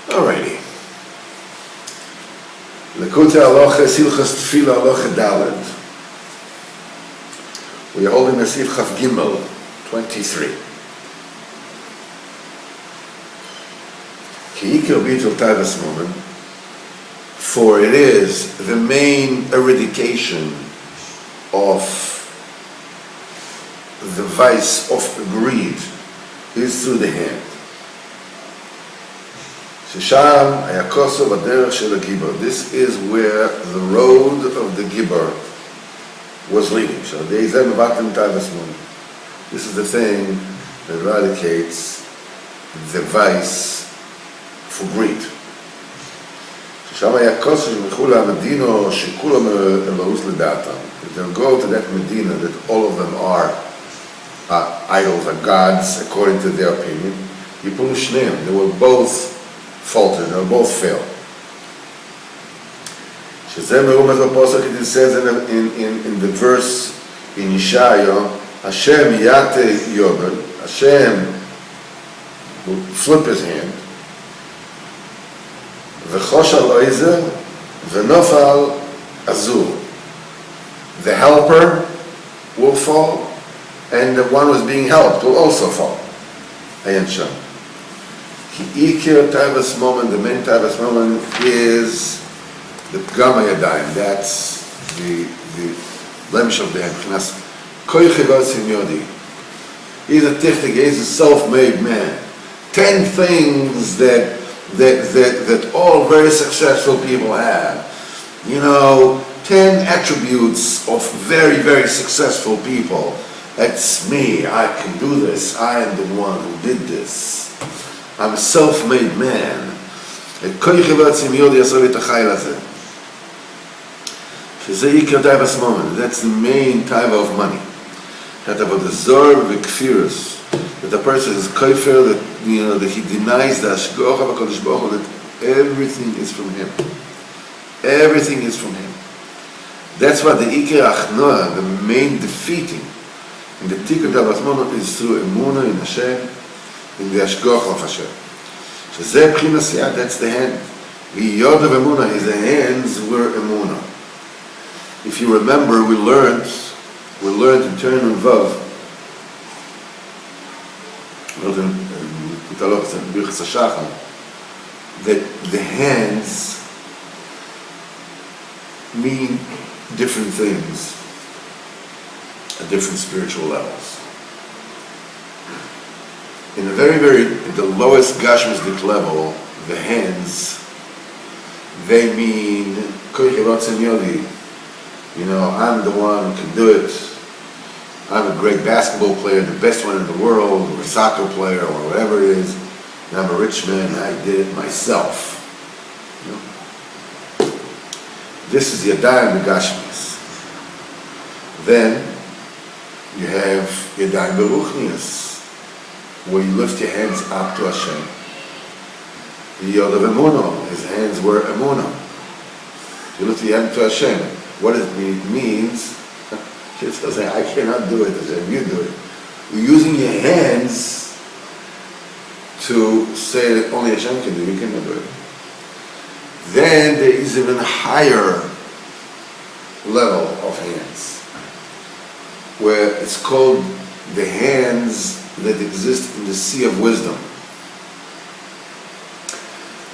Alrighty. Likutei Halacha Hilchos Tefila Halacha Dalet. We are holding the Sif Chaf Gimel 23. Ki Iker Bitul Tavas Moment, for it is the main eradication of the vice of greed is through the hand. This is where the road of the Gibber was leading. This is the thing that eradicates the vice for greed. They'll go to that Medina that all of them are idols, are gods, according to their opinion. They will both falter, they will both fail. It says in the verse in Yeshaya, Hashem yate yodel, Hashem will flip his hand, v'choshal oizer, v'nofal azul. The helper will fall, and the one who's being helped will also fall. Ayan Sham. Tavas moment, the main Tavas moment is the Gama Yadayim. That's the blemish of the hand. He's a tichtig, he's a self-made man. 10 things that all very successful people have. 10 attributes of very, very successful people. That's me, I can do this, I am the one who did this. I'm a self-made man. That's the main type of money. That the person is kaifer, that that he denies the Hashgacha HaKadosh Baruch Hu, that everything is from him. Everything is from him. That's what the Iker Achnoah, the main defeating in the Tikkun Tavas Moment is through Emunah in Hashem, in the Hashgacha of Hashem. That's the hand. Yod of Emunah, his hands were Emunah. If you remember, we learned in Turn and Vav, that the hands mean different things at different spiritual levels. In the lowest Gashmistic level, the hands, they mean, I'm the one who can do it. I'm a great basketball player, the best one in the world, or a soccer player, or whatever it is. And I'm a rich man, I did it myself. This is Yadayim Begashmis. Then you have Yadayim Beruchnias, where you lift your hands up to Hashem. The Yod of Emunah, his hands were Emunah. You lift your hand to Hashem. What does it mean? It means, it's saying, I cannot do it, Hashem, you do it. You're using your hands to say that only Hashem can do it, you cannot do it. Then there is even a higher level of hands, where it's called the hands that exist in the sea of wisdom,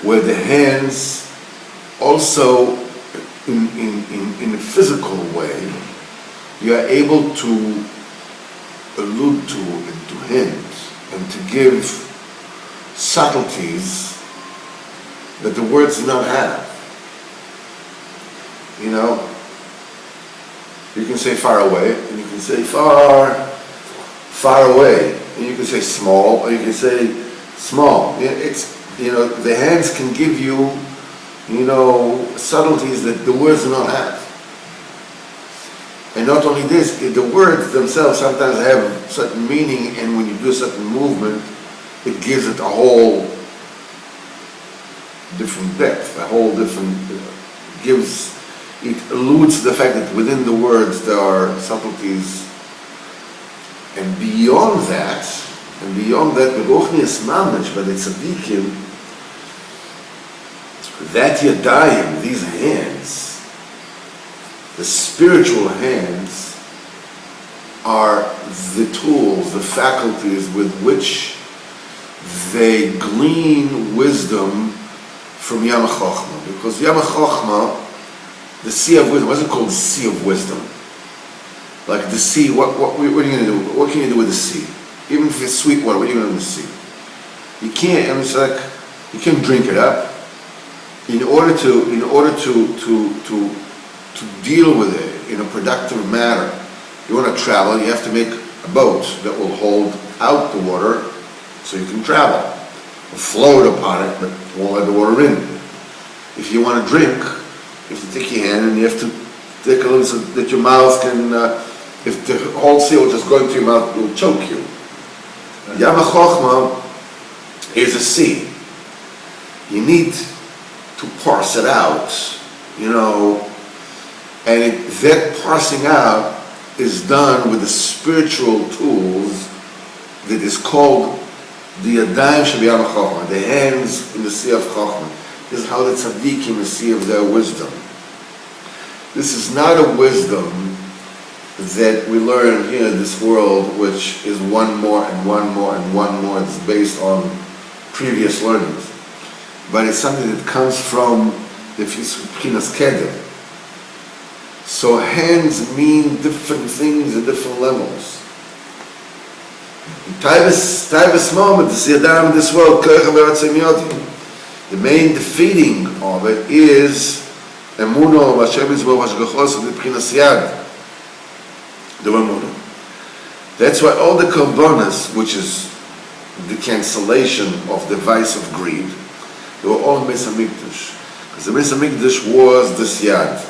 where the hands also in a physical way you are able to allude to and to hint and to give subtleties that the words do not have. You can say far away, and you can say far away, and you can say small, or you can say small. The hands can give you, subtleties that the words do not have. And not only this, the words themselves sometimes have certain meaning, and when you do a certain movement, it gives it a whole different depth, it alludes to the fact that within the words there are subtleties. And beyond that, the Ruchnius Mamish, but the Tzaddikim, that yadayim, these hands, the spiritual hands, are the tools, the faculties with which they glean wisdom from Yam HaChochma. Because Yam HaChochma, the sea of wisdom, wasn't called the sea of wisdom. Like the sea, what are you going to do? What can you do with the sea? Even if it's sweet water, what are you going to do with the sea? You can't, I mean, it's like, you can't drink it up. In order to deal with it in a productive manner, you want to travel, you have to make a boat that will hold out the water so you can travel. Or float upon it, but won't let the water in. If you want to drink, you have to take your hand and you have to take a little so that your mouth can, if the whole sea will just go into your mouth, it will choke you. Yam HaChochma is a sea. You need to parse it out, and that parsing out is done with the spiritual tools that is called the Yadayim Sheb'Yam HaChochma, the hands in the sea of Chochma. This is how the tzaddikim see of their wisdom. This is not a wisdom that we learn here in this world, which is one more and one more and one more. It's based on previous learnings. But it's something that comes from the Pchinas Kedem. So hands mean different things at different levels. Taivas moment, the Siyadam in this world, the main defeating of it is Emuno, Vashem Yisbo, Vashgachos, the Pchinas Yad, the Emuno. That's why all the Korbanos, which is the cancellation of the vice of greed, they were all Beis HaMikdash. Because the Beis HaMikdash was this Yad.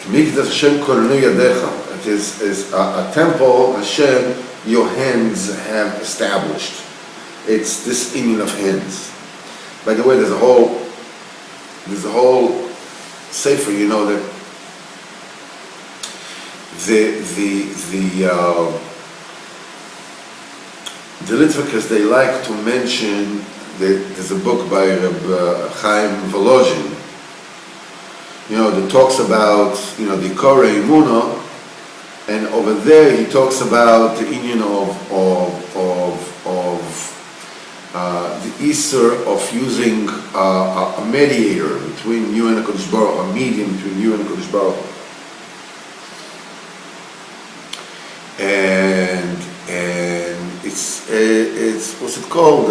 Mikdash Hashem Korenu Yadecha. It is a temple, Hashem, your hands have established. It's this union of hands. By the way, there's a whole sefer, that the Litvikas, they like to mention that there's a book by Reb Chaim Volozhin, that talks about, the Korei Imuna, and over there he talks about the union of the Easter of using a mediator between you and the Kodesh Baruch Hu, a medium between you and the Kodesh Baruch Hu. And it's what's it called?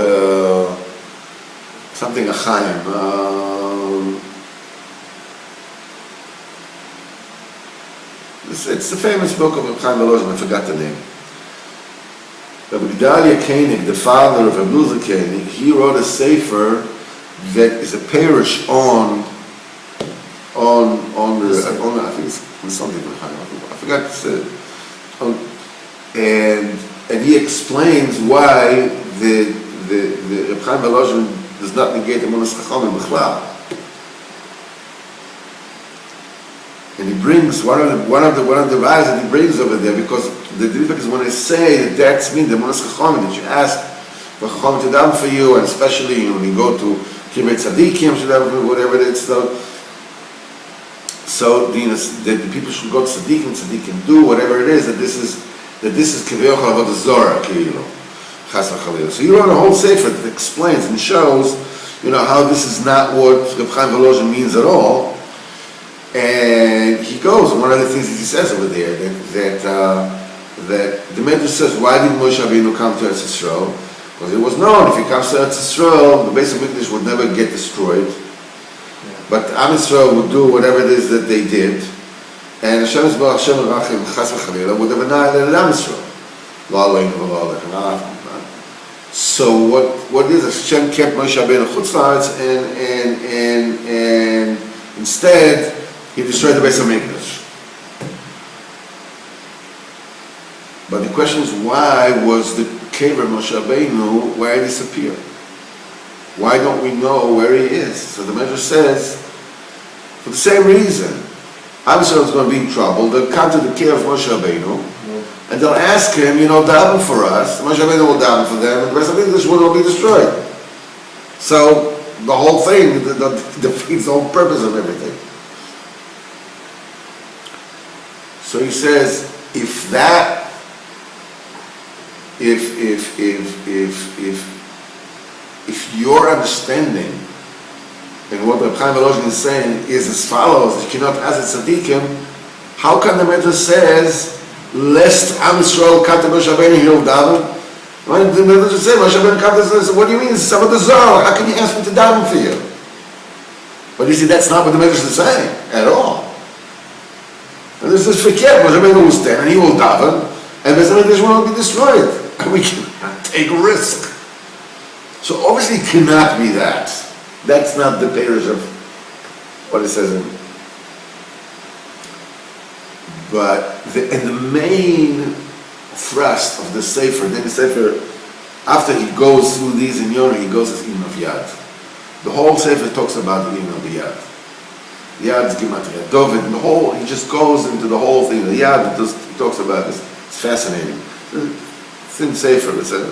Something Achaim. It's the famous book of Reb Chaim Volozhin. I forgot the name. Rabbi Gedalia Koenig, the father of Rabbi Luzer Koenig, he wrote a sefer that is a parish on I think it's something Reb Chaim. I forgot to say it. And he explains why the Reb Chaim Volozhin does not negate the Emunas Chachamim B'chlal. And he brings one of the values that he brings over there, because the difference is when I say that means the Emunas Chachamim, that you ask for Chachamim to daven for you, and especially when you go to Kibbutz Tzadikim, whatever it is. So that the people should go to Tzadikim do whatever it is. That this is Kivyochel Avodah Zorah, Chas v'Chalil. So he wrote a whole sefer that explains and shows, how this is not what Reb Chaim Volozhin means at all. And he goes, one of the things that he says over there, that the Medrash says, why did Moshe Rabbeinu come to Eretz Yisrael? Because it was known, if he comes to Eretz Yisrael, the Beis HaMikdash would never get destroyed. Yeah. But Am Yisrael would do whatever it is that they did, and Hashem Rachim Chas v'Chalila would have annihilated Am Yisrael. So what is Hashem kept Moshe Rabbeinu Chutz La'aretz, and instead he destroyed the Beis HaMikdash. But the question is, why was the Kever Moshe Rabbeinu, why did he disappear? Why don't we know where he is? So the Medrash says, for the same reason, Am Yisrael is going to be in trouble. They'll come to the care of Moshe Rabbeinu, and they'll ask him, daven for us. Moshe Rabbeinu will daven for them, and the Beis HaMikdash will all be destroyed. So the whole thing defeats the whole purpose of everything. So he says, if your understanding and what Reb Chaim Volozhin is saying is as follows, you cannot ask it tzaddikim, how come the Medrash says, lest Am Yisrael kata Moshe Rabbeinu he'll daven? Why did the Medrash say, Moshe Rabbeinu kata says, what do you mean, it's some of the Zohar, how can you ask me to daven for you? But you see, that's not what the Medrash is saying, at all. And this is forget, Moshe Rabbeinu will stand and he will daven, and the Medrash will be destroyed. And we cannot take a risk. So obviously it cannot be that. That's not the parish of what it says in. But the main thrust of the Sefer, then the Sefer, after he goes through these in Yonah, he goes to Ibn of Yad. The whole Sefer talks about the Ibn of Yad. Yad's Gematria Dovid, and he just goes into the whole thing. The Yad, he talks about this. It's fascinating. It's in Sefer, it's a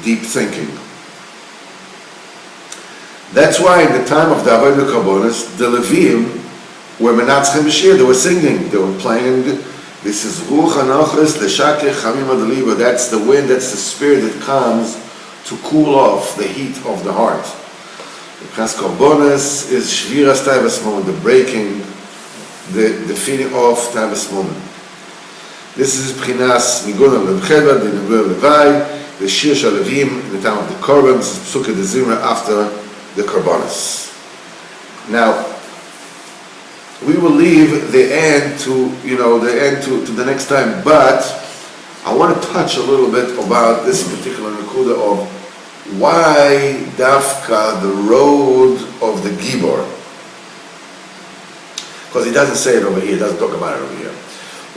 deep thinking. That's why in the time of the Avodah Karbonos, the Leviim were menatzchem b'shir, they were singing, they were playing. This is Ruach Anochos L'Shakeh Chamim Ad Libo. That's the wind, that's the spirit that comes to cool off the heat of the heart. The Kras Karbonos is Shviras Taivas Moment, the breaking, the feeling of Taivas Moment. This is Pchinas Nigun Al Levcheva, the Nigun Levai, the Shir Shal Leviim in the time of the Korban. This is Psukkah de Zimra after the Karbonos. Now, we will leave the end to the next time, but I want to touch a little bit about this particular Nakuda of why Dafka, the road of the Gibor. Because he doesn't say it over here, he doesn't talk about it over here.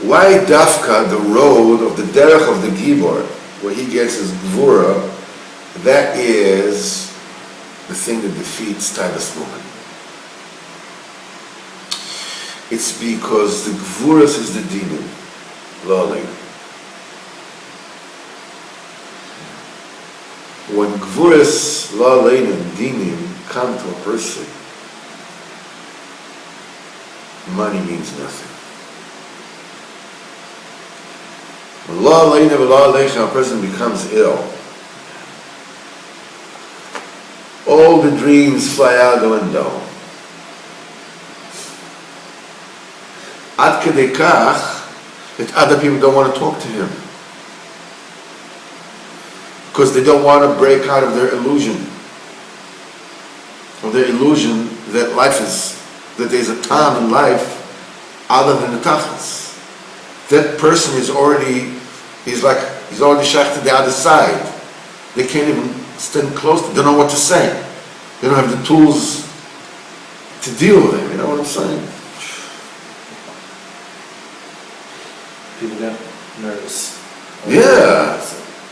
Why Dafka, the road of the Derech of the Gibor, where he gets his Gvura, that is the thing that defeats Taivas Moment. It's because the Gvuras is the demon, Lolling. When Gvuras, Lolling, and demon come to a person, money means nothing. When Lolling and a person becomes ill, all the dreams fly out the window. Ad kedei kach that other people don't want to talk to him because they don't want to break out of their illusion, that life is, that there's a time in life other than the tachlis. That person is already, he's already shaykh to the other side. They can't even stand close to, they don't know what to say. They don't have the tools to deal with him, you know what I'm saying? People get nervous. Yeah,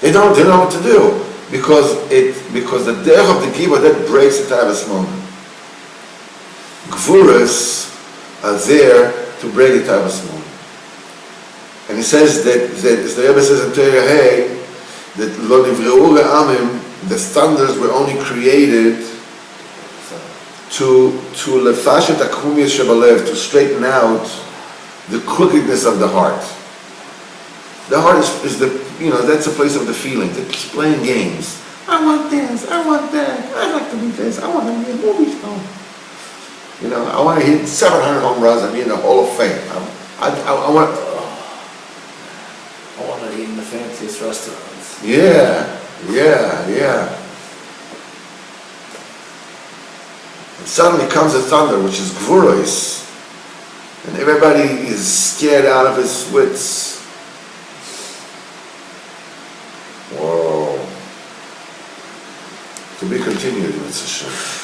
they don't know what to do because the derech of the giver that breaks the Taivas Moment. Gvuras are there to break the Taivas Moment, and he says that as the Rebbe says in Torah Hey, that lo nivreu le'amim, the thunders were only created to lefashet akumiyas shebalev, to straighten out the crookedness of the heart. The heart is that's a place of the feelings. It's playing games. I want this, I want that, I'd like to do this, I want to be a movie star. I want to hit 700 home runs and be in the Hall of Fame. I want to eat in the fanciest restaurants. Yeah. And suddenly comes a thunder, which is Gvuros, and everybody is scared out of his wits. Whoa. To be continued, Mitzvah.